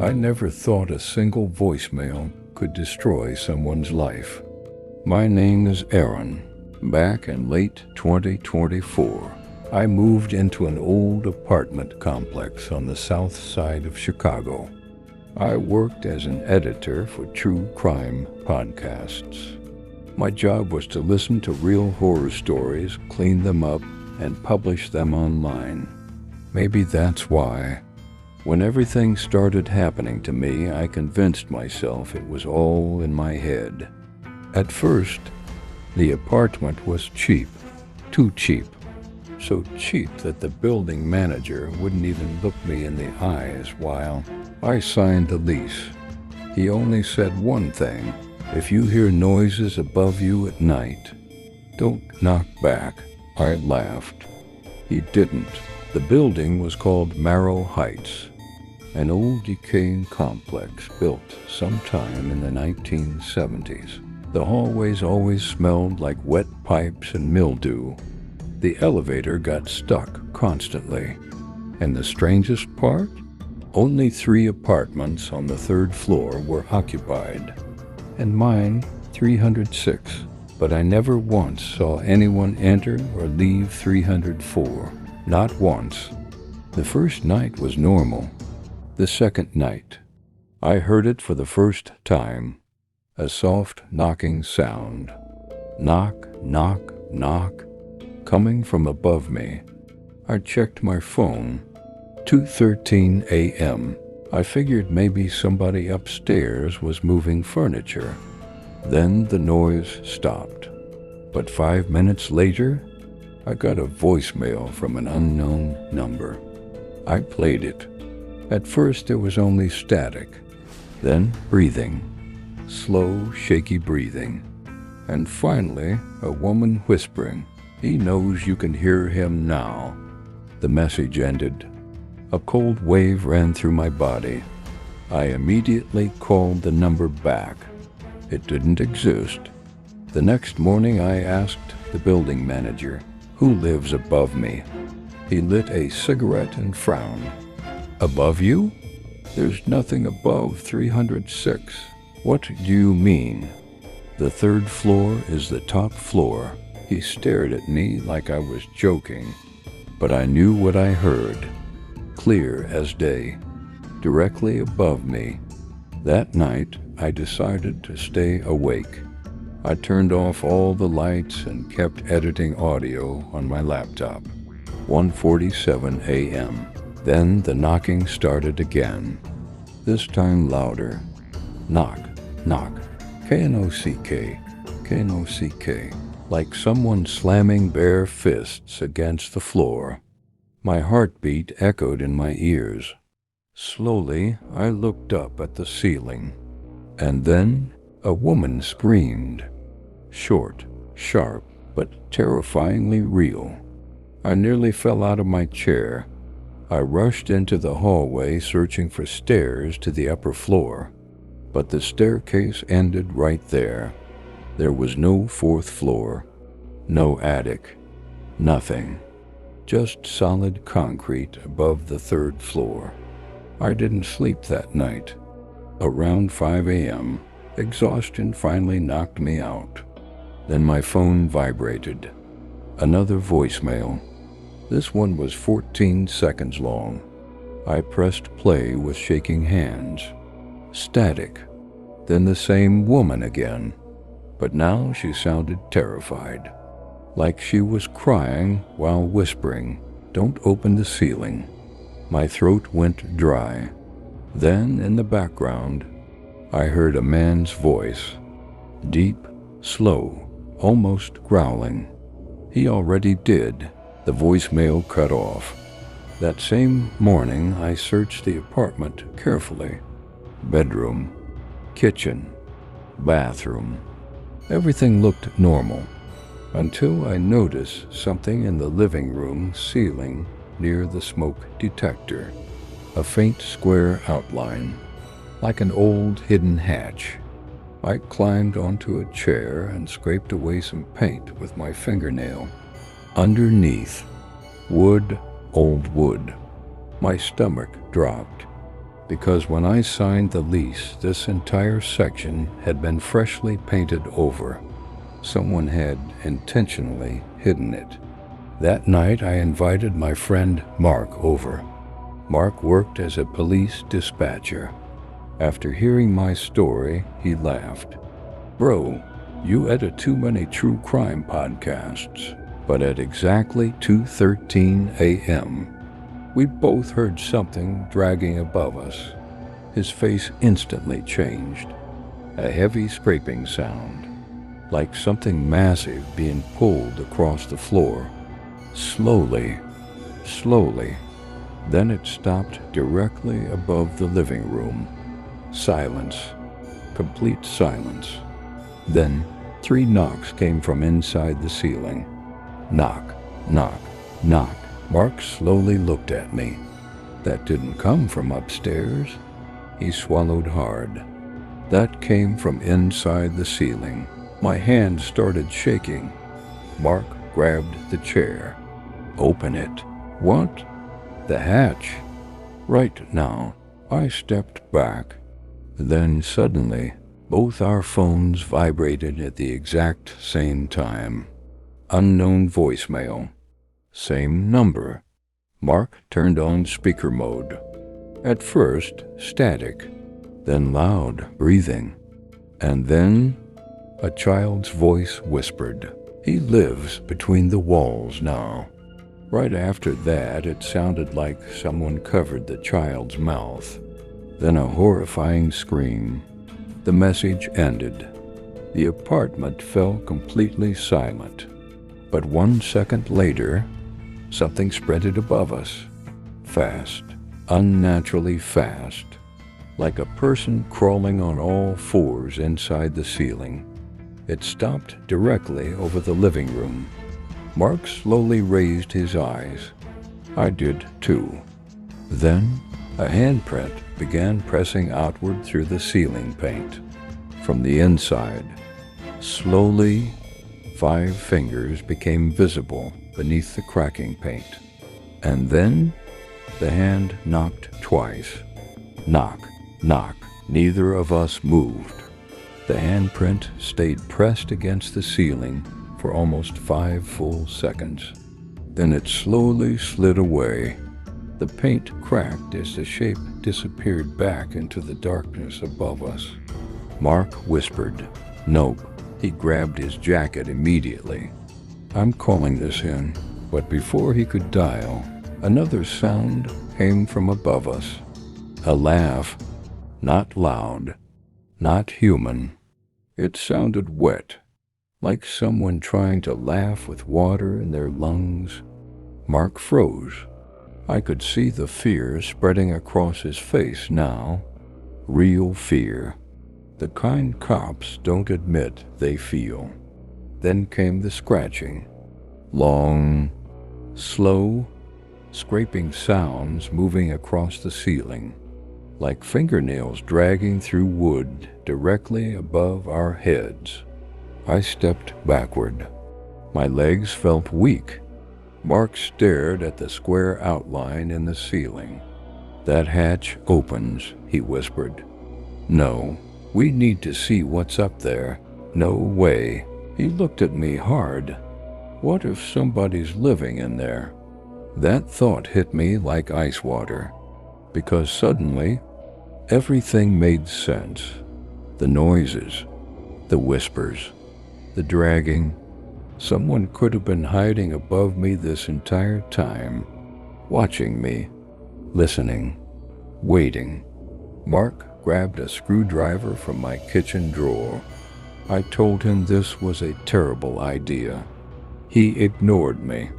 I never thought a single voicemail could destroy someone's life. My name is Aaron. Back in late 2024, I moved into an old apartment complex on the south side of Chicago. I worked as an editor for true crime podcasts. My job was to listen to real horror stories, clean them up, and publish them online. Maybe that's why. When everything started happening to me, I convinced myself it was all in my head. At first, the apartment was cheap, too cheap. So cheap that the building manager wouldn't even look me in the eyes while I signed the lease. He only said one thing: if you hear noises above you at night, don't knock back. I laughed. He didn't. The building was called Marrow Heights, an old decaying complex built sometime in the 1970s. The hallways always smelled like wet pipes and mildew. The elevator got stuck constantly. And the strangest part? Only 3 apartments on the 3rd floor were occupied, and mine 306. But I never once saw anyone enter or leave 304. Not once. The first night was normal. The second night, I heard it for the first time. A soft knocking sound. Knock, knock, knock, coming from above me. I checked my phone. 2:13 a.m. I figured maybe somebody upstairs was moving furniture. Then the noise stopped. But 5 minutes later, I got a voicemail from an unknown number. I played it. At first there was only static, then breathing, slow, shaky breathing, and finally a woman whispering, "He knows you can hear him now." The message ended. A cold wave ran through my body. I immediately called the number back. It didn't exist. The next morning I asked the building manager, "Who lives above me?" He lit a cigarette and frowned. "Above you? There's nothing above 306. What do you mean?" "The 3rd floor is the top floor." He stared at me like I was joking, but I knew what I heard, clear as day, directly above me. That night, I decided to stay awake. I turned off all the lights and kept editing audio on my laptop. 1:47 a.m. Then the knocking started again, this time louder. Knock, knock, K-N-O-C-K, K-N-O-C-K, like someone slamming bare fists against the floor. My heartbeat echoed in my ears. Slowly, I looked up at the ceiling, and then a woman screamed. Short, sharp, but terrifyingly real. I nearly fell out of my chair. I rushed into the hallway searching for stairs to the upper floor, but the staircase ended right there. There was no 4th floor, no attic, nothing. Just solid concrete above the 3rd floor. I didn't sleep that night. Around 5 a.m., exhaustion finally knocked me out. Then my phone vibrated. Another voicemail. This one was 14 seconds long. I pressed play with shaking hands. Static. Then the same woman again. But now she sounded terrified. Like she was crying while whispering, "Don't open the ceiling." My throat went dry. Then, in the background, I heard a man's voice. Deep, slow, almost growling. He already did. The voicemail cut off. That same morning, I searched the apartment carefully. Bedroom, kitchen, bathroom. Everything looked normal, until I noticed something in the living room ceiling near the smoke detector. A faint square outline, like an old hidden hatch. I climbed onto a chair and scraped away some paint with my fingernail. Underneath, wood, old wood. My stomach dropped. because when I signed the lease, this entire section had been freshly painted over. Someone had intentionally hidden it. That night, I invited my friend Mark over. Mark worked as a police dispatcher. After hearing my story, he laughed. "Bro, you edit too many true crime podcasts." But at exactly 2:13 a.m., we both heard something dragging above us. His face instantly changed. A heavy scraping sound, like something massive being pulled across the floor. Slowly. Then it stopped directly above the living room. Silence. Complete silence. Then 3 knocks came from inside the ceiling. Knock, knock, knock. Mark slowly looked at me. That didn't come from upstairs. He swallowed hard. That came from inside the ceiling. My hand started shaking. Mark grabbed the chair. "Open it." "What?" "The hatch." "Right now." I stepped back. Then suddenly, both our phones vibrated at the exact same time. Unknown voicemail. Same number. Mark turned on speaker mode. At first, static, then loud breathing, and then a child's voice whispered, "He lives between the walls now." Right after that, it sounded like someone covered the child's mouth. Then a horrifying scream. The message ended. The apartment fell completely silent. But 1 second later, something spreaded above us. Fast, unnaturally fast, like a person crawling on all fours inside the ceiling. It stopped directly over the living room. Mark slowly raised his eyes. I did too. Then a handprint began pressing outward through the ceiling paint. From the inside, slowly, 5 fingers became visible beneath the cracking paint. And then the hand knocked twice. Knock, knock. Neither of us moved. The handprint stayed pressed against the ceiling for almost 5 full seconds. Then it slowly slid away. The paint cracked as the shape disappeared back into the darkness above us. Mark whispered, "Nope." He grabbed his jacket immediately. I'm calling this in, but before he could dial, another sound came from above us. A laugh, not loud, not human. It sounded wet, like someone trying to laugh with water in their lungs. Mark froze. I could see the fear spreading across his face now. Real fear. The kind cops don't admit they feel. Then came the scratching. Long, slow, scraping sounds moving across the ceiling, like fingernails dragging through wood directly above our heads. I stepped backward. My legs felt weak. Mark stared at the square outline in the ceiling. "That hatch opens," he whispered. "No. We need to see what's up there." "No way." He looked at me hard. "What if somebody's living in there?" That thought hit me like ice water, because suddenly, everything made sense. The noises, the whispers, the dragging. Someone could have been hiding above me this entire time, watching me, listening, waiting. Mark grabbed a screwdriver from my kitchen drawer. I told him this was a terrible idea. He ignored me.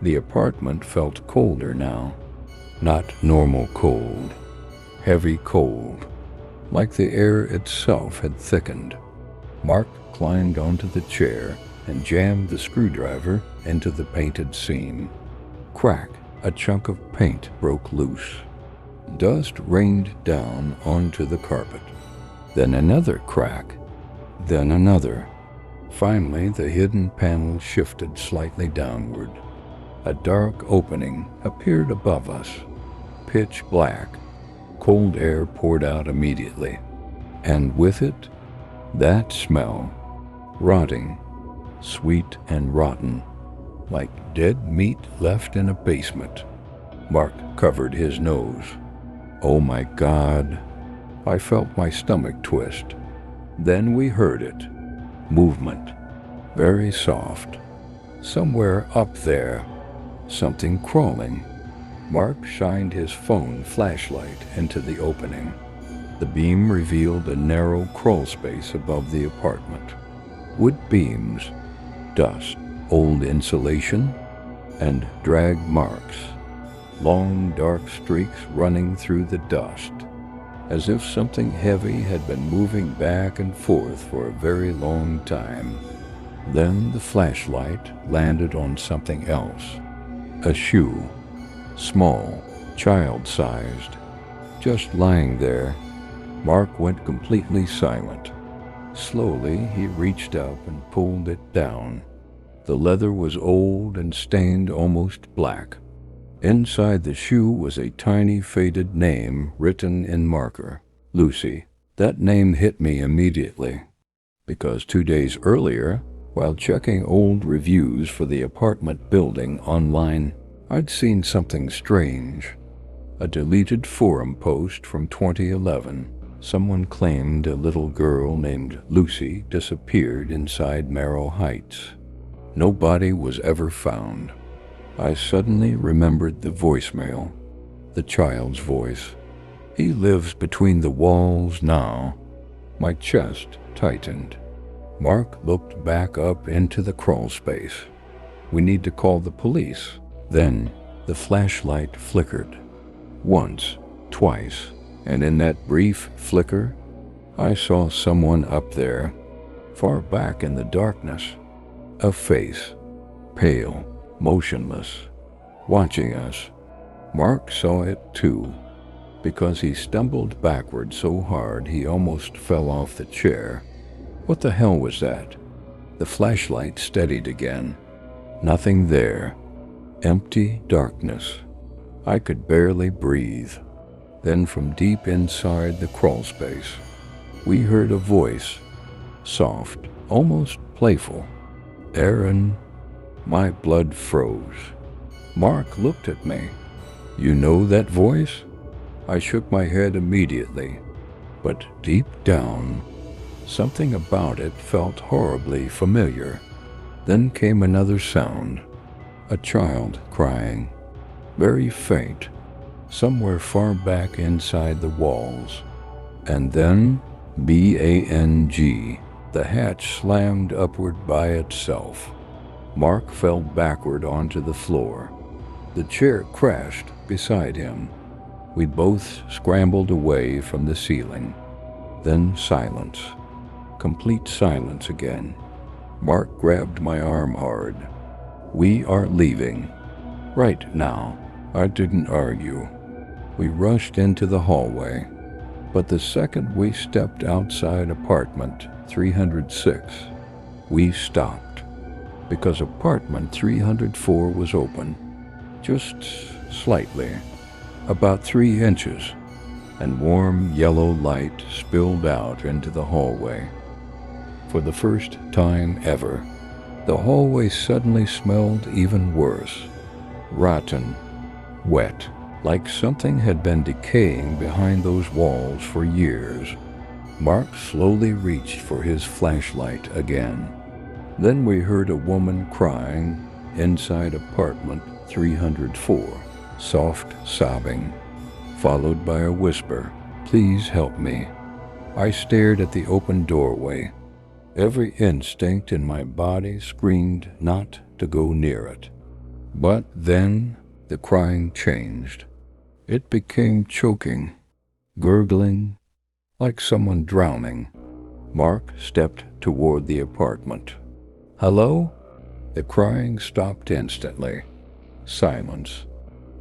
The apartment felt colder now. Not normal cold. Heavy cold. Like the air itself had thickened. Mark climbed onto the chair and jammed the screwdriver into the painted seam. Crack! A chunk of paint broke loose. Dust rained down onto the carpet. Then another crack. Then another. Finally, the hidden panel shifted slightly downward. A dark opening appeared above us. Pitch black. Cold air poured out immediately, and with it, that smell, rotting, sweet and rotten, like dead meat left in a basement. Mark covered his nose. Oh my God! I felt my stomach twist. Then we heard it. Movement. Very soft. Somewhere up there. Something crawling. Mark shined his phone flashlight into the opening. The beam revealed a narrow crawl space above the apartment. Wood beams, dust, old insulation, and drag marks. Long dark streaks running through the dust, as if something heavy had been moving back and forth for a very long time. Then the flashlight landed on something else. A shoe, small, child-sized, just lying there. Mark went completely silent. Slowly, he reached up and pulled it down. The leather was old and stained almost black. Inside the shoe was a tiny faded name written in marker. Lucy. That name hit me immediately, because 2 days earlier, while checking old reviews for the apartment building online, I'd seen something strange. A deleted forum post from 2011. Someone claimed a little girl named Lucy disappeared inside Merrill Heights. No body was ever found. I suddenly remembered the voicemail, the child's voice. He lives between the walls now. My chest tightened. Mark looked back up into the crawl space. We need to call the police. Then the flashlight flickered. Once, twice, and in that brief flicker, I saw someone up there, far back in the darkness. A face, pale, motionless, watching us. Mark saw it too, because he stumbled backward so hard he almost fell off the chair. What the hell was that? The flashlight steadied again. Nothing there. Empty darkness. I could barely breathe. Then from deep inside the crawl space, we heard a voice, soft, almost playful. Aaron. My blood froze. Mark looked at me. You know that voice? I shook my head immediately, but deep down, something about it felt horribly familiar. Then came another sound, a child crying, very faint, somewhere far back inside the walls. And then, bang, the hatch slammed upward by itself. Mark fell backward onto the floor. The chair crashed beside him. We both scrambled away from the ceiling. Then silence. Complete silence again. Mark grabbed my arm hard. We are leaving. Right now. I didn't argue. We rushed into the hallway. But the second we stepped outside apartment 306, we stopped. Because apartment 304 was open, just slightly, about 3 inches, and warm yellow light spilled out into the hallway. For the first time ever, the hallway suddenly smelled even worse, rotten, wet, like something had been decaying behind those walls for years. Mark slowly reached for his flashlight again. Then we heard a woman crying inside apartment 304, soft sobbing, followed by a whisper, "Please help me." I stared at the open doorway. Every instinct in my body screamed not to go near it. But then the crying changed. It became choking, gurgling, like someone drowning. Mark stepped toward the apartment. "Hello?" The crying stopped instantly. Silence.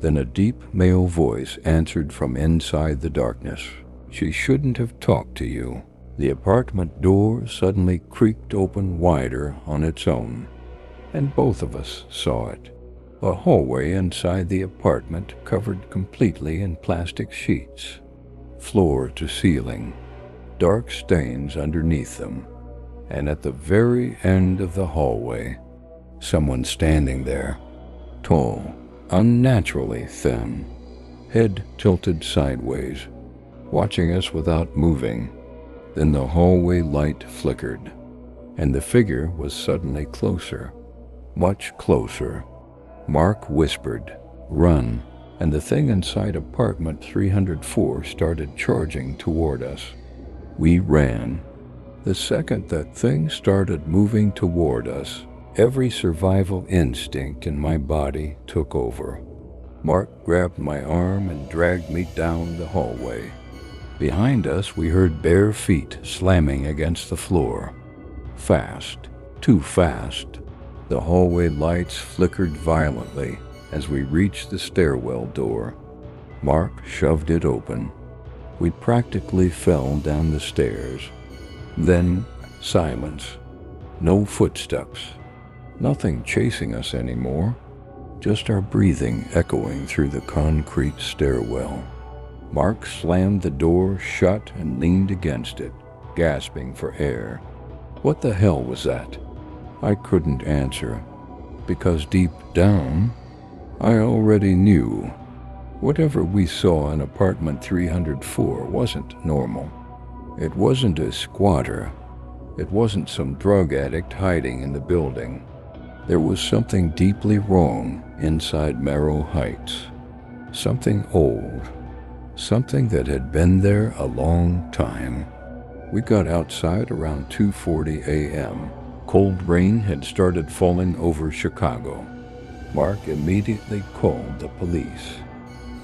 Then a deep male voice answered from inside the darkness. "She shouldn't have talked to you." The apartment door suddenly creaked open wider on its own, and both of us saw it. A hallway inside the apartment covered completely in plastic sheets. floor to ceiling, dark stains underneath them, and at the very end of the hallway, someone standing there, tall, unnaturally thin, head tilted sideways, watching us without moving. Then the hallway light flickered, and the figure was suddenly closer, much closer. Mark whispered, "Run," and the thing inside apartment 304 started charging toward us. We ran. The second that thing started moving toward us, every survival instinct in my body took over. Mark grabbed my arm and dragged me down the hallway. Behind us, we heard bare feet slamming against the floor. Fast, too fast. The hallway lights flickered violently as we reached the stairwell door. Mark shoved it open. We practically fell down the stairs. Then silence. No footsteps. Nothing chasing us anymore. Just our breathing echoing through the concrete stairwell. Mark slammed the door shut and leaned against it, gasping for air. What the hell was that? I couldn't answer, because deep down, I already knew. Whatever we saw in apartment 304 wasn't normal. It wasn't a squatter. It wasn't some drug addict hiding in the building. There was something deeply wrong inside Merrill Heights. Something old. Something that had been there a long time. We got outside around 2:40 a.m. Cold rain had started falling over Chicago. Mark immediately called the police.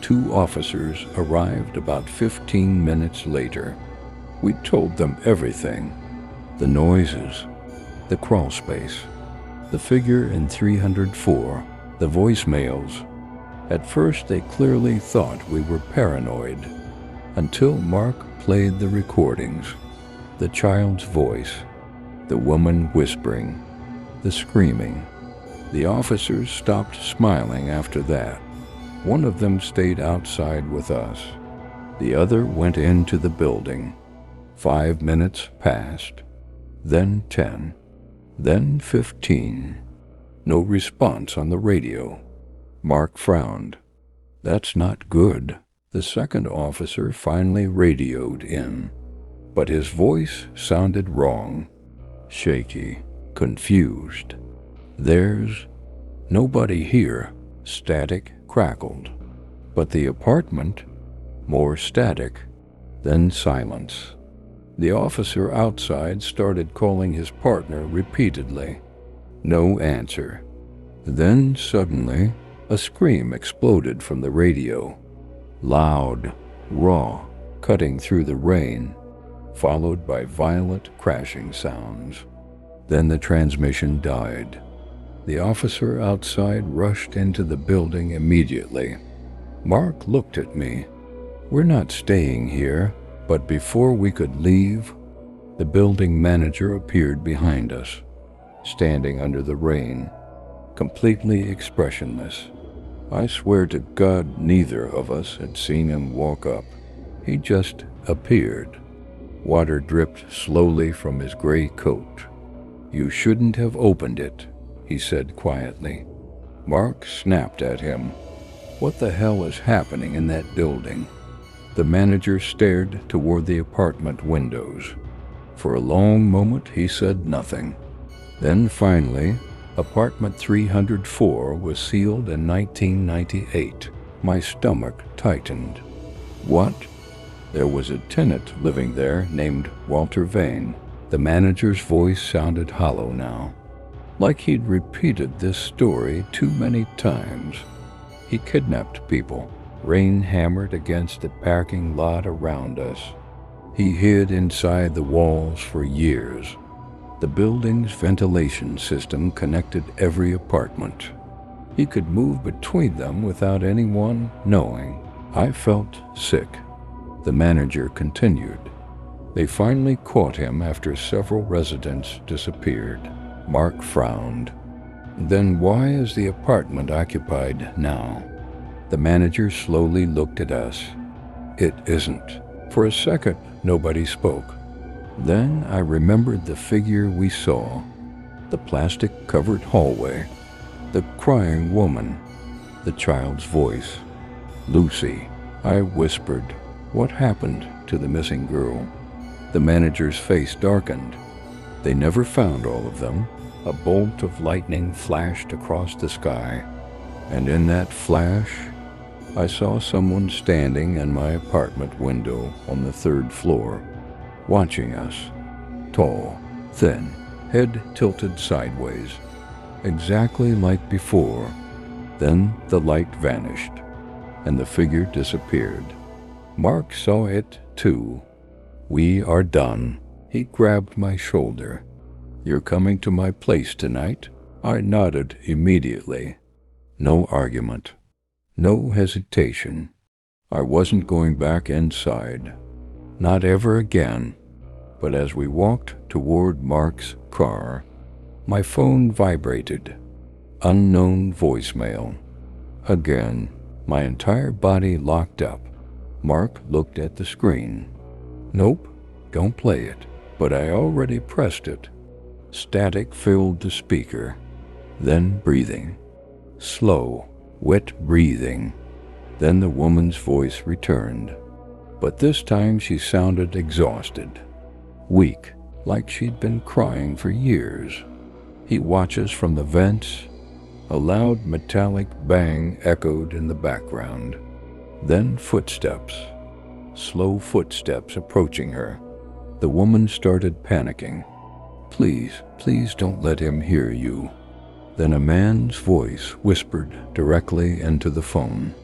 2 officers arrived about 15 minutes later. We told them everything. The noises, the crawlspace, the figure in 304, the voicemails. At first they clearly thought we were paranoid, until Mark played the recordings. The child's voice, the woman whispering, the screaming. The officers stopped smiling after that. One of them stayed outside with us. The other went into the building. 5 minutes passed, then 10, then 15. No response on the radio. Mark frowned. That's not good. The second officer finally radioed in, but his voice sounded wrong, shaky, confused. There's nobody here. Static crackled. But the apartment, more static, then silence. The officer outside started calling his partner repeatedly. No answer. Then suddenly, a scream exploded from the radio. Loud, raw, cutting through the rain, followed by violent crashing sounds. Then the transmission died. The officer outside rushed into the building immediately. Mark looked at me. We're not staying here, but before we could leave, the building manager appeared behind us, standing under the rain, completely expressionless. I swear to God neither of us had seen him walk up. He just appeared. Water dripped slowly from his gray coat. "You shouldn't have opened it," he said quietly. Mark snapped at him. "What the hell is happening in that building?" The manager stared toward the apartment windows. For a long moment he said nothing. Then finally, apartment 304 was sealed in 1998. My stomach tightened. What? There was a tenant living there named Walter Vane. The manager's voice sounded hollow now, like he'd repeated this story too many times. He kidnapped people. Rain hammered against the parking lot around us. He hid inside the walls for years. The building's ventilation system connected every apartment. He could move between them without anyone knowing. I felt sick. The manager continued. They finally caught him after several residents disappeared. Mark frowned. Then why is the apartment occupied now? The manager slowly looked at us. It isn't. For a second, nobody spoke. Then I remembered the figure we saw, the plastic-covered hallway, the crying woman, the child's voice. "Lucy," I whispered. "What happened to the missing girl?" The manager's face darkened. "They never found all of them." A bolt of lightning flashed across the sky, and in that flash, I saw someone standing in my apartment window on the 3rd floor, watching us. Tall, thin, head tilted sideways, exactly like before. Then the light vanished, and the figure disappeared. Mark saw it too. "We are done." He grabbed my shoulder. "You're coming to my place tonight?" I nodded immediately. No argument. No hesitation. I wasn't going back inside. Not ever again. But as we walked toward Mark's car, my phone vibrated. Unknown voicemail. Again, my entire body locked up. Mark looked at the screen. "Nope, don't play it." But I already pressed it. Static filled the speaker. Then breathing. Slow, wet breathing. Then the woman's voice returned. But this time she sounded exhausted. Weak, like she'd been crying for years. "He watches from the vents." A loud metallic bang echoed in the background. Then footsteps. Slow footsteps approaching her. The woman started panicking. "Please, please don't let him hear you." Then a man's voice whispered directly into the phone,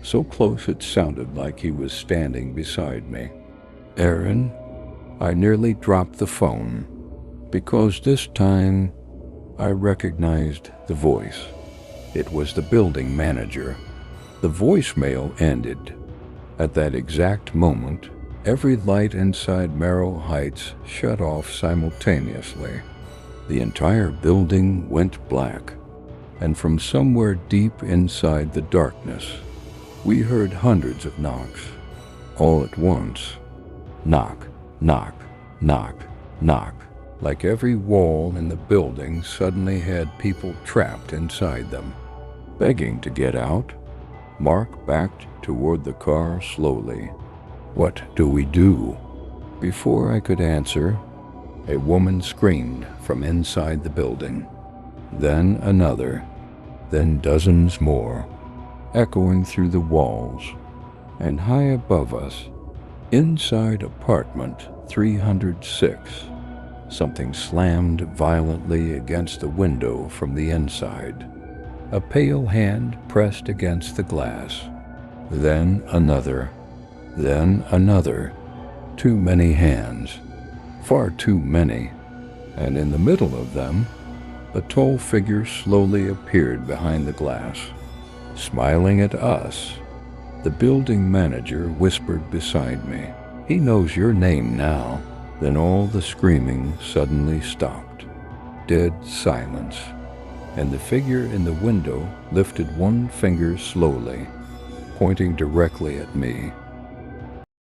so close it sounded like he was standing beside me. "Aaron?" I nearly dropped the phone, because this time I recognized the voice. It was the building manager. The voicemail ended. At that exact moment, every light inside Merrill Heights shut off simultaneously. The entire building went black, and from somewhere deep inside the darkness, we heard hundreds of knocks, all at once. Knock, knock, knock, knock, like every wall in the building suddenly had people trapped inside them, begging to get out. Mark backed toward the car slowly. "What do we do?" Before I could answer, a woman screamed from inside the building. Then another, then dozens more, echoing through the walls. And high above us, inside apartment 306, something slammed violently against the window from the inside. A pale hand pressed against the glass. Then another. Then another. Too many hands. Far too many. And in the middle of them, a tall figure slowly appeared behind the glass, smiling at us. The building manager whispered beside me, "He knows your name now." Then all the screaming suddenly stopped. Dead silence. And the figure in the window lifted one finger slowly, pointing directly at me.